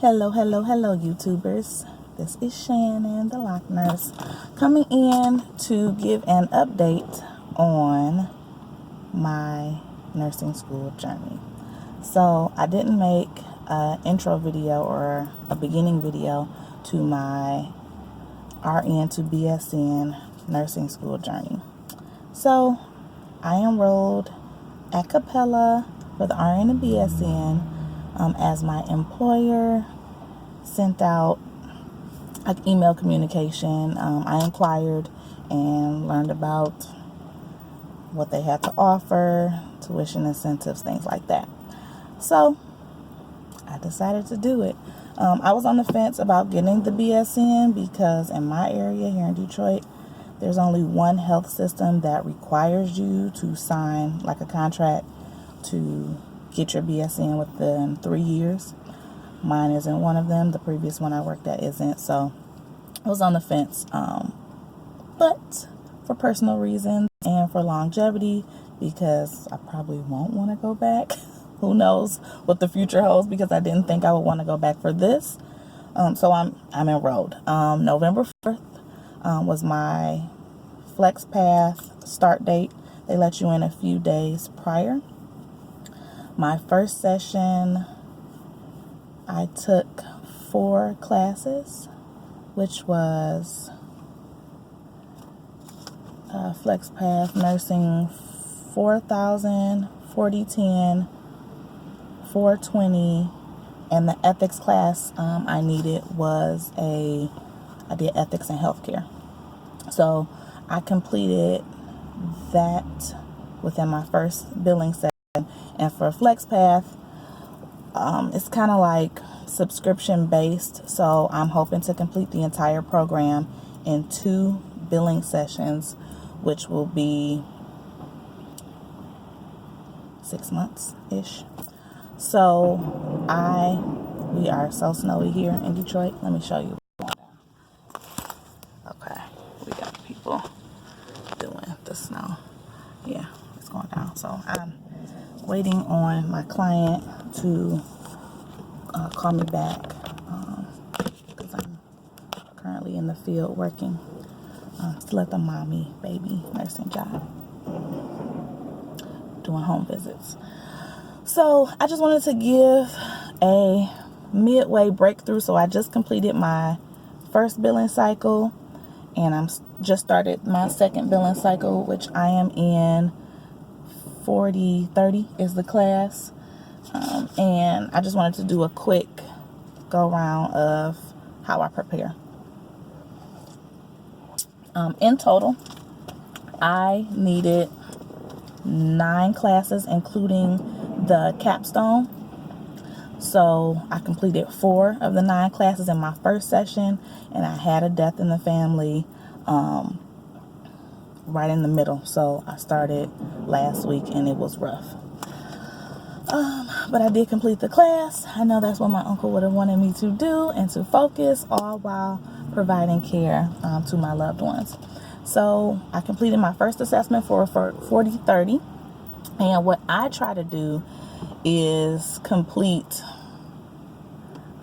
Hello, YouTubers. This is Shannon, the Lock Nurse, coming in to give an update on my nursing school journey. So I didn't make an intro video or a beginning video to my RN to BSN nursing school journey. So I enrolled at Capella for the RN and BSN. As my employer sent out an email communication, I inquired and learned about what they had to offer, tuition incentives, things like that. So I decided to do it. I was on the fence about getting the BSN because in my area here in Detroit, there's only one health system that requires you to sign like a contract to get your BSN within 3 years. Mine isn't one of them. The previous one I worked at isn't. So I was on the fence. But for personal reasons and for longevity, because I probably won't want to go back. Who knows what the future holds, because I didn't think I would want to go back for this. So I'm enrolled. November 4th was my FlexPath start date. They let you in a few days prior. My first session, I took 4 classes, which was FlexPath Nursing 4000, 4010, 420, and the ethics class I did ethics in healthcare. So I completed that within my first billing session. And for FlexPath, it's kind of like subscription based. So I'm hoping to complete the entire program in 2 billing sessions, which will be 6 months-ish. So we are so snowy here in Detroit. Let me show you. Okay, we got people doing the snow. Yeah, it's going down. So I'm waiting on my client to call me back because I'm currently in the field working. Still at the mommy baby nursing job, doing home visits. So I just wanted to give a midway breakthrough. So I just completed my first billing cycle, and I'm just started my second billing cycle, which I am in 4030 is the class. And I just wanted to do a quick go round of how I prepare. In total, I needed 9 classes, including the capstone. So I completed 4 of the 9 classes in my first session, and I had a death in the family right in the middle. So I started last week and it was rough. But I did complete the class. I know that's what my uncle would have wanted me to do, and to focus all while providing care to my loved ones. So I completed my first assessment for 4030. And what I try to do is complete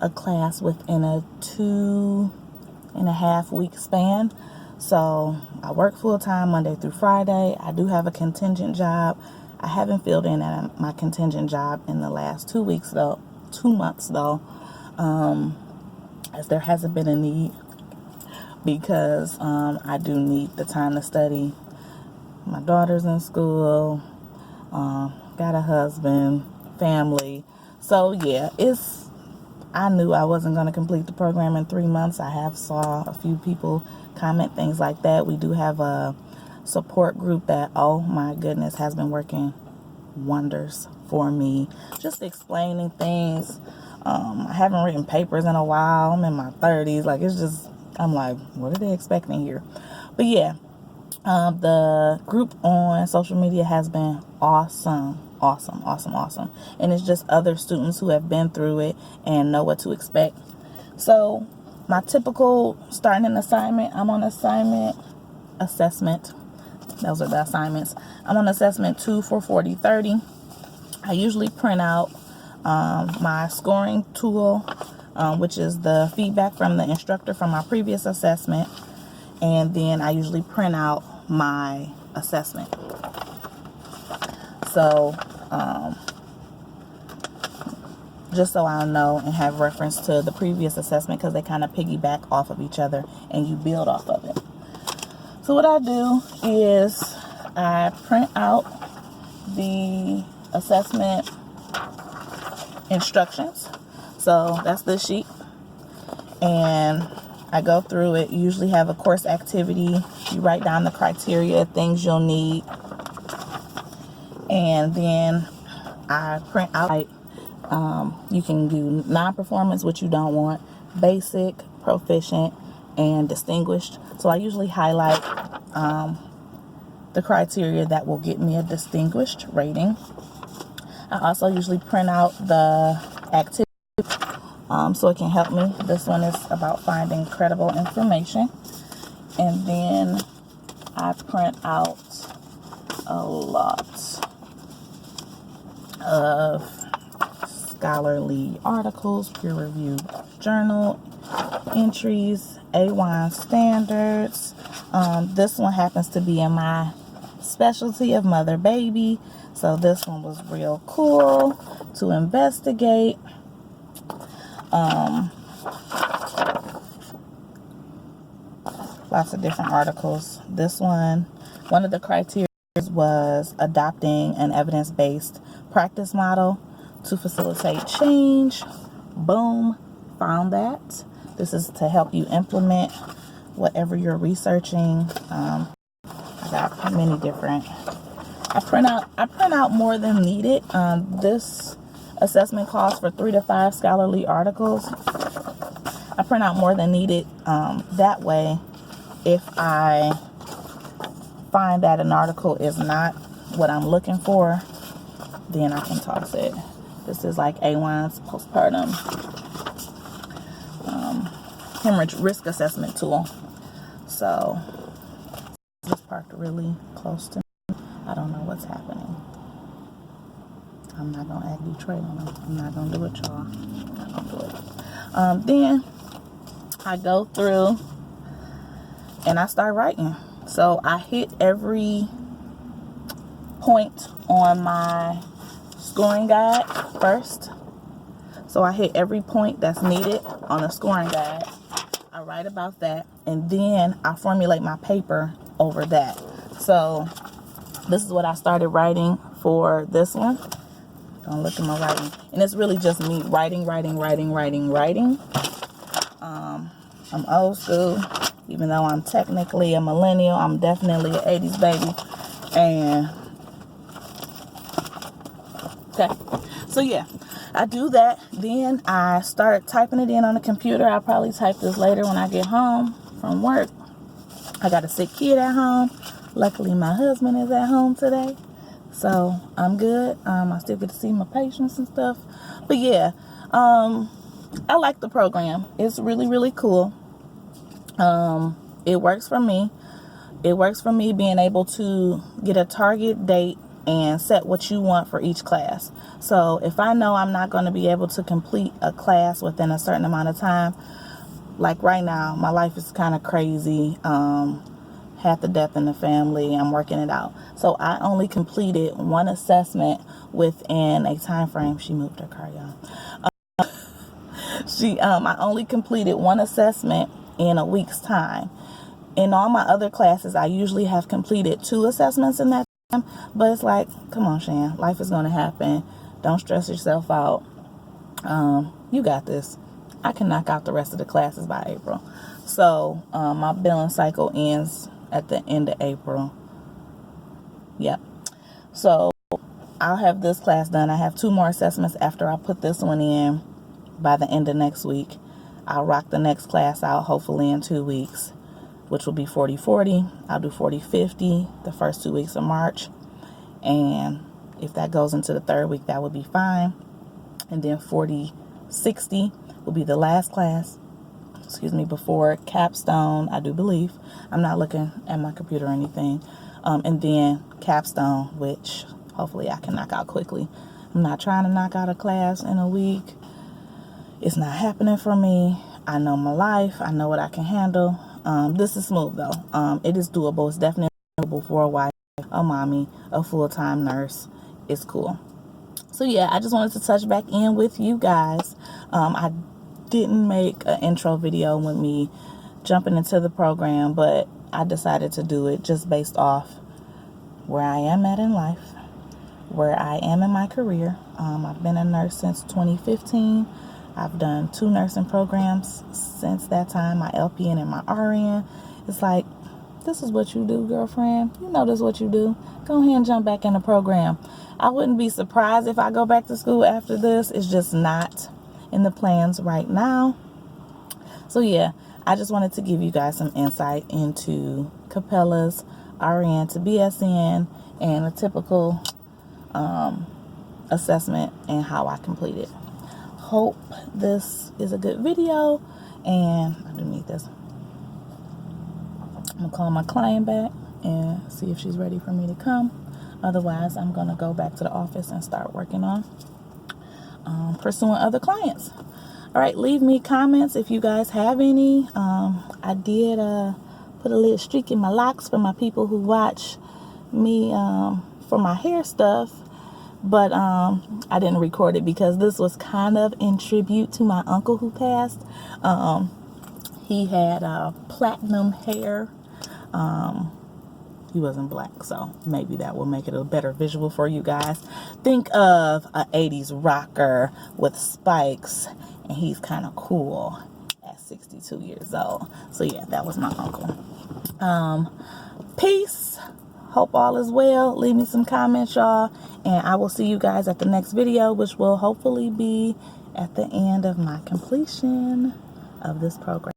a class within a 2.5 week span. So I work full time Monday through Friday. I do have a contingent job. I haven't filled in at my contingent job in the last 2 months though, as there hasn't been a need, because I do need the time to study. My daughter's in school, got a husband, family. So yeah, I knew I wasn't going to complete the program in 3 months. I have saw a few people comment things like that. We do have a support group that, oh my goodness, has been working wonders for me, just explaining things. I haven't written papers in a while. I'm in my 30s. Like, it's just, I'm like, what are they expecting here? But yeah, the group on social media has been awesome. And it's just other students who have been through it and know what to expect. So my typical starting an assignment, I'm on assessment. Those are the assignments. I'm on assessment 2 for 4030. I usually print out my scoring tool which is the feedback from the instructor from my previous assessment. And then I usually print out my assessment. So, just so I'll know and have reference to the previous assessment, because they kind of piggyback off of each other and you build off of it. So what I do is I print out the assessment instructions. So that's this sheet. And I go through it. You usually have a course activity. You write down the criteria, things you'll need. And then I print out, you can do non-performance, which you don't want, basic, proficient, and distinguished. So I usually highlight the criteria that will get me a distinguished rating. I also usually print out the activity so it can help me. This one is about finding credible information. And then I print out a lot of scholarly articles, peer-reviewed journal entries, A1 standards. This one happens to be in my specialty of mother baby, so this one was real cool to investigate. Lots of different articles. This one of the criteria was adopting an evidence-based practice model to facilitate change. Boom, found that. This is to help you implement whatever you're researching. I got many different. I print out more than needed. This assessment calls for 3 to 5 scholarly articles. I print out more than needed. That way, if I find that an article is not what I'm looking for, then I can toss it. This is like A1's postpartum hemorrhage risk assessment tool. So this parked really close to me. I don't know what's happening. I'm not gonna act Detroit on them. I'm not gonna do it, y'all. I'm not gonna do it. Then I go through and I start writing. So I hit every point on my scoring guide first. So I hit every point that's needed on the scoring guide. I write about that, and then I formulate my paper over that. So this is what I started writing for this one. Don't look at my writing. And it's really just me writing. I'm old school. Even though I'm technically a millennial, I'm definitely an 80s baby. And okay. So yeah, I do that. Then I start typing it in on the computer. I'll probably type this later when I get home from work. I got a sick kid at home. Luckily, my husband is at home today. So I'm good. I still get to see my patients and stuff. But yeah, I like the program. It's really, really cool. It works for me. It works for me being able to get a target date and set what you want for each class. So if I know I'm not going to be able to complete a class within a certain amount of time, like right now, my life is kind of crazy. Had the death in the family. I'm working it out. So I only completed one assessment within a time frame. She moved her car, y'all. I only completed one assessment in a week's time. In all my other classes, I usually have completed 2 assessments in that time. But it's like, come on, Shan, life is going to happen. Don't stress yourself out. You got this. I can knock out the rest of the classes by April. So my billing cycle ends at the end of April. Yep. So I'll have this class done. I have 2 more assessments after I put this one in by the end of next week. I'll rock the next class out hopefully in 2 weeks, which will be 40-40. I'll do 40-50 the first 2 weeks of March. And if that goes into the 3rd week, that would be fine. And then 40-60 will be the last class, before capstone, I do believe. I'm not looking at my computer or anything. And then capstone, which hopefully I can knock out quickly. I'm not trying to knock out a class in a week. It's not happening for me. I know my life. I know what I can handle. This is smooth though. It is doable. It's definitely doable for a wife, a mommy, a full-time nurse. It's cool. So yeah, I just wanted to touch back in with you guys. I didn't make an intro video with me jumping into the program, but I decided to do it just based off where I am at in life, where I am in my career. I've been a nurse since 2015. I've done 2 nursing programs since that time, my LPN and my RN. It's like, this is what you do, girlfriend. You know this is what you do. Go ahead and jump back in the program. I wouldn't be surprised if I go back to school after this. It's just not in the plans right now. So yeah, I just wanted to give you guys some insight into Capella's RN to BSN and a typical assessment and how I complete it. Hope this is a good video, and I do need this. I'm gonna call my client back and see if she's ready for me to come. Otherwise, I'm gonna go back to the office and start working on pursuing other clients. All right, leave me comments if you guys have any. I did put a little streak in my locks for my people who watch me for my hair stuff. But I didn't record it because this was kind of in tribute to my uncle who passed. He had platinum hair. He wasn't black, so maybe that will make it a better visual for you guys. Think of an 80s rocker with spikes, and he's kind of cool at 62 years old. So yeah, that was my uncle. Peace. Hope all is well. Leave me some comments, y'all, and I will see you guys at the next video, which will hopefully be at the end of my completion of this program.